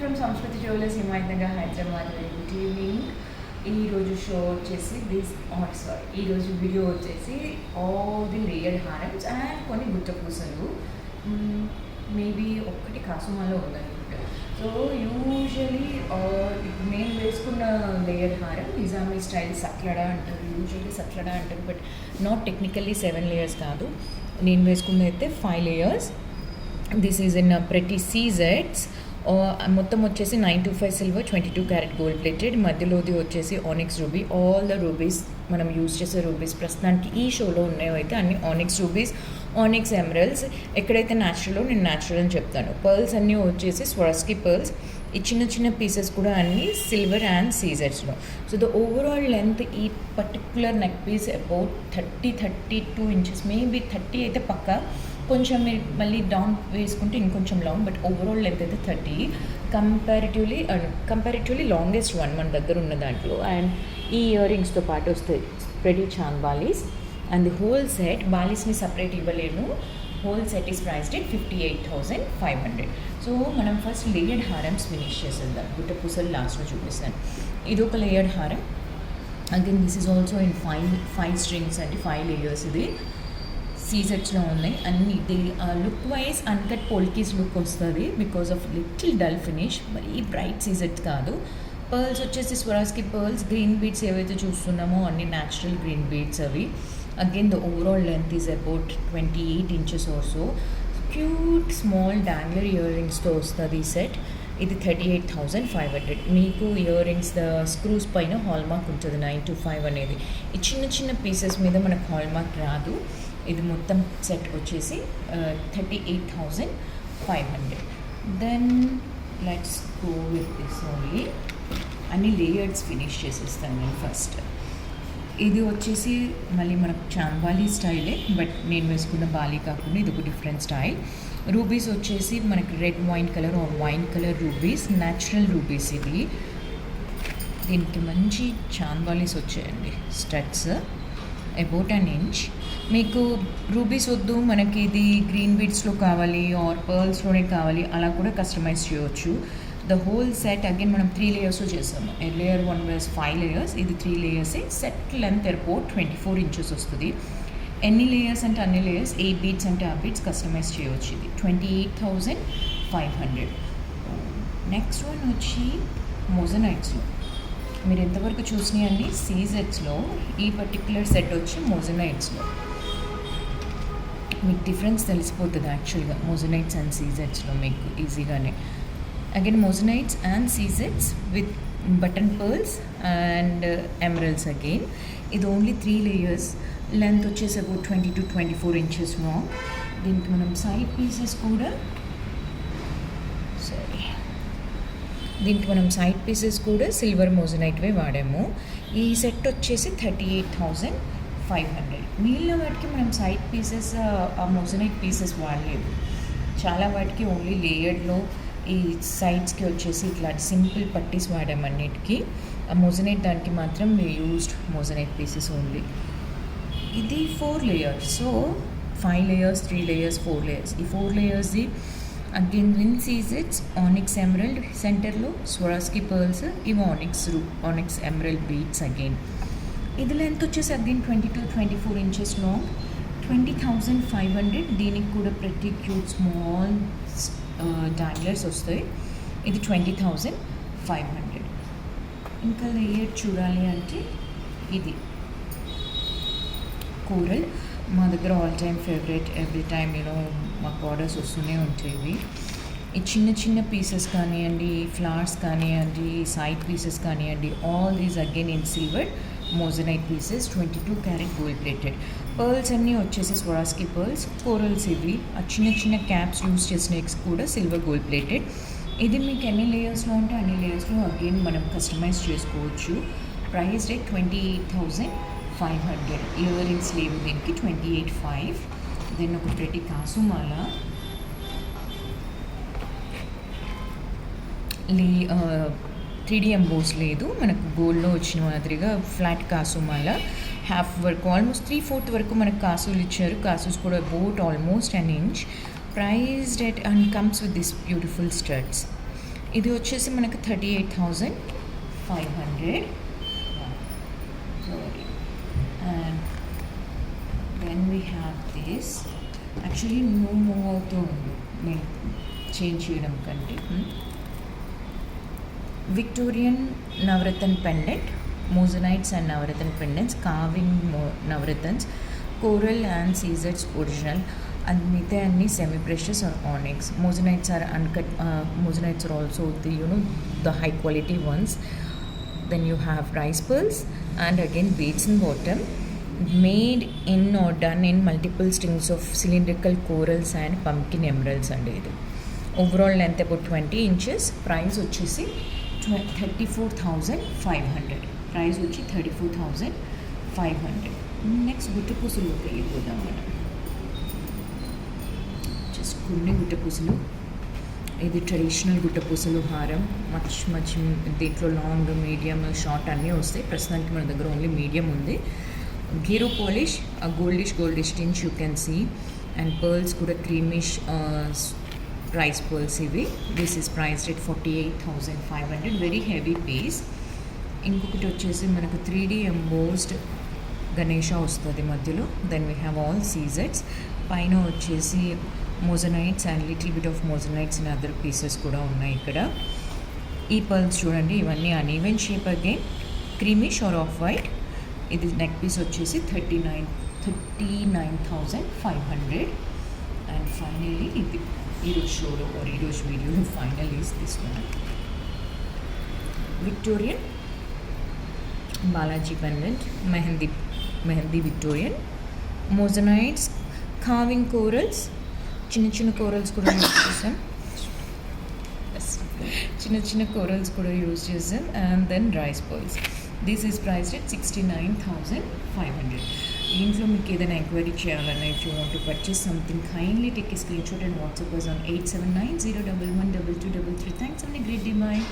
From సంస్కృతి jewellers Himayatnagar Hyderabad. Very good evening. ఈరోజు show వచ్చేసి ఈరోజు వీడియో వచ్చేసి ఆల్ ది లేయర్డ్ హారమ్స్ అండ్ కొన్ని గుట్టపూసలు. మేబీ ఒక్కటి కాసుమాలో ఉందనుకుంటా. సో యూజువలీ నేను వేసుకున్న లేయర్డ్ హారం నిజామీ స్టైల్ సట్లడా అంటారు, యూజువల్లీ సట్లడా అంటారు, బట్ నాట్ టెక్నికల్లీ 7 layers కాదు. నేను వేసుకున్నది అయితే 5 layers. This is in pretty సీజెట్స్. మొత్తం వచ్చేసి 925 సిల్వర్, 22 క్యారెట్ గోల్డ్ ప్లేటెడ్. మధ్యలోది వచ్చేసి onyx ruby. All the rubies మనం యూజ్ చేసే రూబీస్ ప్రస్తుతానికి ఈ షోలో ఉన్నాయైతే అన్ని ఆనిక్స్ రూబీస్, ఆనిక్స్ ఎమరల్స్. ఎక్కడైతే న్యాచురల్లో నేను న్యాచురల్ అని చెప్తాను. పర్ల్స్ అన్నీ వచ్చేసి స్వరస్కి పర్ల్స్. ఈ చిన్న చిన్న పీసెస్ కూడా అన్నీ సిల్వర్ అండ్ సీజెట్స్లో. సో ద ఓవరాల్ లెంత్ ఈ particular neck piece about 32 inches, maybe 30 అయితే పక్కా. కొంచెం మీరు మళ్ళీ డౌన్ వేసుకుంటే ఇంకొంచెం లాంగ్, బట్ ఓవరాల్ లెంత్ అయితే 30. కంపారిటివ్లీ లాంగెస్ట్ వన్ మన దగ్గర ఉన్న దాంట్లో. అండ్ ఈ ఇయర్ రింగ్స్తో పాటు వస్తాయి pretty chand balis. And the whole set, బాలీస్ని సపరేట్ ఇవ్వలేను. Whole set is priced at 58,500. So మనం ఫస్ట్ లేయర్డ్ హారమ్స్ ఫినిష్ చేసేద్దాం. గుట్టపూసలు లాస్ట్లో చూపిస్తాను. ఇది ఒక లేయర్డ్ హారం. Again this is also in 5 strings అండి, 5 layers. ఇది సీజెట్స్లో ఉన్నాయి అన్ని. ఇది look wise uncut polkis look వస్తుంది because of little dull finish. మరీ బ్రైట్ సీజెట్ కాదు. పర్ల్స్ వచ్చేసి స్వరాస్కి పర్ల్స్. గ్రీన్ బీడ్స్ ఏవైతే చూస్తున్నామో అన్ని న్యాచురల్ గ్రీన్ బీడ్స్ అవి. Again the overall length is about 28 inches or so. Cute small dangler ear రింగ్స్తో వస్తుంది ఈ సెట్. ఇది 38,500. మీకు ఇయర్ రింగ్స్ ద స్క్రూస్ పైన హాల్ మార్క్ ఉంటుంది 925 అనేది. ఈ చిన్న చిన్న పీసెస్ మీద మనకు హాల్ మార్క్ రాదు. ఇది మొత్తం సెట్ వచ్చేసి 38,500. Then let's go with this only. అన్ని లేయర్స్ ఫినిష్ చేసేస్తాను నేను ఫస్ట్. ఇది వచ్చేసి మళ్ళీ మనకు చాంబాలీ స్టైలే, బట్ నేను వేసుకున్న బాలీ కాకుండా ఇది ఒక డిఫరెంట్ స్టైల్. రూబీస్ వచ్చేసి మనకి red wine colour or wine colour rubies, natural rubies ఇవి. దీనికి మంచి చాంబాలీస్ వచ్చాయండి, స్టడ్స్ అబౌట్ an inch. మీకు రూబీస్ వద్దు, మనకి ఇది గ్రీన్ బీడ్స్లో కావాలి ఆర్ పర్ల్స్లోనే కావాలి, అలా కూడా కస్టమైజ్ చేయవచ్చు. ద హోల్ సెట్ అగైన్ మనం 3 layers చేసాము. లేయర్ 1 was 5 layers, ఇది 3 layers. Set length about 24 inches వస్తుంది. ఎన్ని లేయర్స్ అంటే అన్ని లేయర్స్, 8 beads అంటే ఆ బీడ్స్ కస్టమైజ్ చేయవచ్చు. ఇది 28,500. నెక్స్ట్ వన్ వచ్చి మోజనైట్స్లో. మీరు ఎంతవరకు చూసినాయండి సీజెట్స్లో, ఈ పర్టిక్యులర్ సెట్ వచ్చి మోజనైట్స్లో. మీకు డిఫరెన్స్ తెలిసిపోతుంది యాక్చువల్గా మోజనైట్స్ అండ్ సీజెట్స్లో మీకు ఈజీగానే. అగైన్ మోజనైట్స్ అండ్ సీజెట్స్ with button pearls and emeralds again. ఇది ఓన్లీ 3 layers. లెంత్ వచ్చేసి అబౌట్ 20 to 24 inches లాంగ్. దీనికి మనం సైడ్ పీసెస్ కూడా సిల్వర్ మోజనైట్వే వాడాము. ఈ సెట్ వచ్చేసి 38,500. మిగిలిన వాటికి మనం సైడ్ పీసెస్ ఆ మోజనైట్ పీసెస్ వాడలేదు. చాలా వాటికి ఓన్లీ లేయర్డ్లో ఈ సైడ్స్కి వచ్చేసి ఇట్లా సింపుల్ పట్టీస్ వాడామన్నిటికీ. ఆ మోజనైట్ దానికి మాత్రం we used moissanite pieces only. ఇది 4 layers. So 5 layers, 3 layers, 4 layers. ఈ 4 layers అగైన్ విన్ సీజెట్స్, ఆనిక్స్ ఎమరల్డ్ సెంటర్లో, స్వరాస్కి పర్ల్స్, ఇవి ఆనిక్స్ ఎమరల్డ్ బీడ్స్ అగైన్. ఇది లెంత్ వచ్చేసి అగైన్ 20 to 24 inches లాంగ్. 20,500. దీనికి కూడా ప్రతి క్యూట్ స్మాల్ డాంగ్లర్స్ వస్తాయి. ఇది 20,500. ఇంకా లేయర్ చూడాలి అంటే ఇది కోరల్. మా దగ్గర all time favourite. Every time మాకు ఆర్డర్స్ వస్తూనే ఉంటాయి. ఈ చిన్న చిన్న పీసెస్ కానివ్వండి, ఫ్లవర్స్ కానివ్వండి, సైడ్ పీసెస్ కానివ్వండి, all these again in silver moissanite pieces, 22 carat gold plated. Pearls అన్నీ వచ్చేసి స్వరాస్కి పర్ల్స్. కోరల్స్ ఇవి. ఆ చిన్న చిన్న క్యాప్స్ యూస్ చేసిన ఎగ్స్ కూడా సిల్వర్ గోల్డ్ ప్లేటెడ్. ఇది మీకు ఎన్ని లేయర్స్లో ఉంటే అన్ని లేయర్స్లో అగైన్ మనం కస్టమైజ్ చేసుకోవచ్చు. Price rate 28,500. ఇయర్ రింగ్స్ లేవు దీనికి, 28,500. దెన్ ఒక ప్రతి కాసుమాల 3D ఎంబోస్ లేదు, మనకు గోల్డ్లో వచ్చిన మాదిరిగా ఫ్లాట్ కాసుమాల. హాఫ్ వరకు ఆల్మోస్ట్ 3/4 వరకు మనకు కాసులు ఇచ్చారు. కాసుస్ కూడా about almost an inch. Priced at and comes with this beautiful studs. ఇది వచ్చేసి మనకు 38,500. Sorry. And then we have this. Actually move అవుతూ ఉంది నేను చేంజ్ చేయడం కంటే. Victorian navratna pendant, moissanites and navratna pendants, carving navratnas, coral and సీజర్స్ ఒరిజినల్, and మిగతా అన్ని semi precious are onyx. Moissanites are uncut, moissanites are also the high quality ones. Then you have rice pearls and again beads and bottom, made in or done in multiple strings of cylindrical corals and pumpkin emeralds అండి. ఇది overall length about 20 inches. Price వచ్చేసి 34,500. Price వచ్చి 34,500. Next గుట్టపూసలోకి వెళ్ళిపోదాం మనం. Just కొన్ని గుట్టపూసలు. ఇది traditional గుట్టపూసలు హారం. Much దీంట్లో లాంగ్, మీడియం, షార్ట్ అన్నీ వస్తాయి. ప్రస్తుతానికి మన దగ్గర ఓన్లీ మీడియం ఉంది. Gheru polish, goldish tinge you can see, and pearls కూడా క్రీమిష్ రైస్ పర్ల్స్ ఇవి. This is priced at 48,500. Very heavy piece. ఇంకొకటి వచ్చేసి మనకు 3D ఎంబోస్డ్ గణేష వస్తుంది మధ్యలో. దెన్ వీ హ్యావ్ ఆల్ సీజెట్స్. పైన వచ్చేసి moissanites and little bit of moissanites and other pieces కూడా ఉన్నాయి ఇక్కడ. ఈ పర్ల్స్ చూడండి, ఇవన్నీ uneven shape, again creamish or off white. ఇది నెక్ పీస్ వచ్చేసి 39,500. అండ్ ఫైనల్లీ ఇది ఈరోజు షోలో ఆర్ ఈరోజు వీడియోలో final is this one, Victorian Balaji pendant, mehndi Victorian, moissanites, carving corals, చిన్న కోరల్స్ కూడా యూజ్ చేసాం. చిన్న కోరల్స్ కూడా యూజ్ చేసాం. And then rice pearls. This is priced at 69,500. దీంట్లో మీకు ఏదైనా ఎంక్వైరీ చేయాలన్నా, if you want to purchase something, kindly take a screen shot and WhatsApp us on 87901122233. Thanks and great day. Bye.